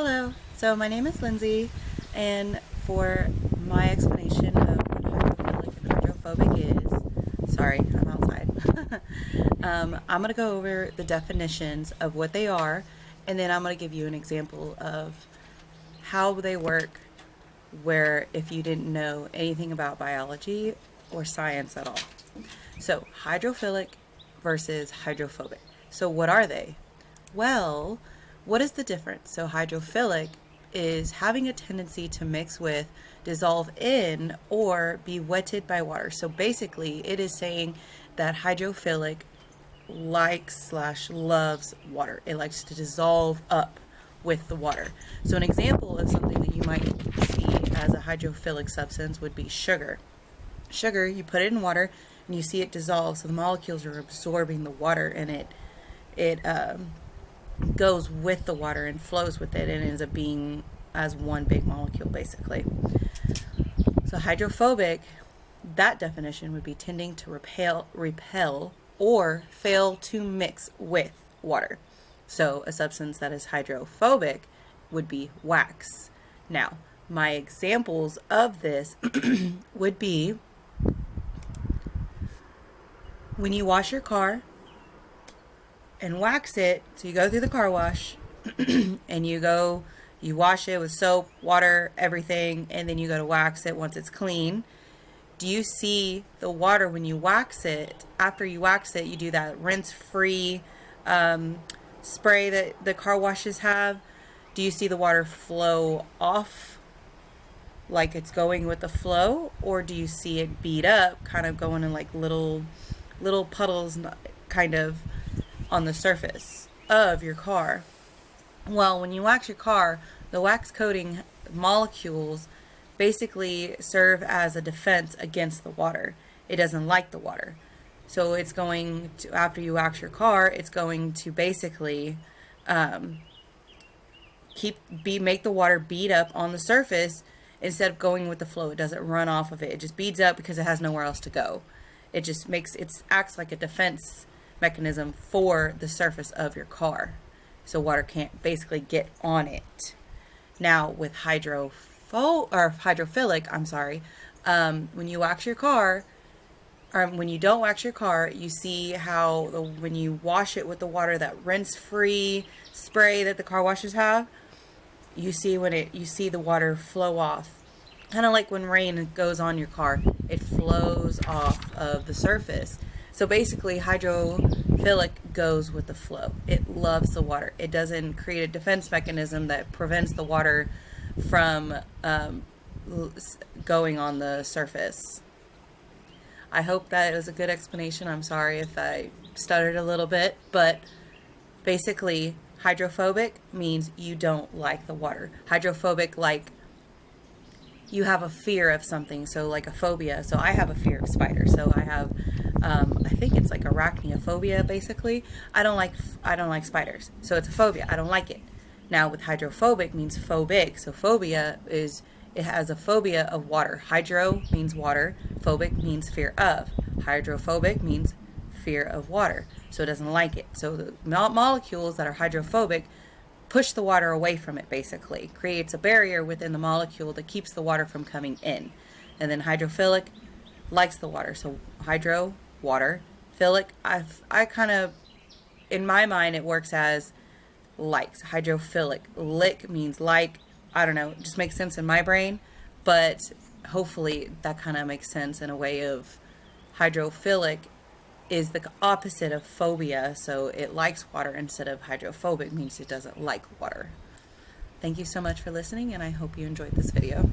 Hello, so my name is Lindsay, and for my explanation of what hydrophilic and hydrophobic is, sorry, I'm outside. I'm going to go over the definitions of what they are, and then I'm going to give you an example of how they work, where if you didn't know anything about biology or science at all. So, hydrophilic versus hydrophobic. So, what are they? Well, what is the difference? So, hydrophilic is having a tendency to mix with, dissolve in, or be wetted by water. So, basically, it is saying that hydrophilic likes slash loves water. It likes to dissolve up with the water. So, an example of something that you might see as a hydrophilic substance would be sugar. Sugar, you put it in water and you see it dissolve, so the molecules are absorbing the water, and it goes with the water and flows with it and ends up being as one big molecule basically. So hydrophobic, that definition would be tending to repel or fail to mix with water. So a substance that is hydrophobic would be wax. Now, my examples of this would be when you wash your car and wax it, so you go through the car wash and you wash it with soap, water, everything, and then you go to wax it once it's clean. Do you see the water when you wax it? After you wax it, you do that rinse-free spray that the car washes have. Do you see the water flow off like it's going with the flow, or do you see it bead up, kind of going in like little puddles kind of on the surface of your car? Well, when you wax your car, the wax coating molecules basically serve as a defense against the water. It doesn't like the water. So it's going to, after you wax your car, it's going to basically make the water bead up on the surface instead of going with the flow. It doesn't run off of it. It just beads up because it has nowhere else to go. It just acts like a defense mechanism for the surface of your car, so water can't basically get on it. Now with hydrophilic, when you wax your car, or when you don't wax your car, you see how when you wash it with the water, that rinse-free spray that the car washes have, you see the water flow off. Kind of like when rain goes on your car, it flows off of the surface. So basically, hydrophilic goes with the flow. It loves the water. It doesn't create a defense mechanism that prevents the water from going on the surface. I hope that was a good explanation. I'm sorry if I stuttered a little bit, but basically, hydrophobic means you don't like the water. Hydrophobic, like you have a fear of something, so like a phobia. So I have a fear of spiders. So I have, I think it's like arachnophobia basically. I don't like spiders. So it's a phobia. I don't like it. Now with hydrophobic means phobic. So phobia is, it has a phobia of water. Hydro means water. Phobic means fear of. Hydrophobic means fear of water. So it doesn't like it. So the molecules that are hydrophobic push the water away from it, basically creates a barrier within the molecule that keeps the water from coming in. And then hydrophilic likes the water. So hydro, water, philic, I kind of, in my mind, it works as likes. Hydrophilic, lick means like, I don't know, it just makes sense in my brain, but hopefully that kind of makes sense in a way of hydrophilic is the opposite of phobia, so it likes water instead of hydrophobic means it doesn't like water. Thank you so much for listening, and I hope you enjoyed this video.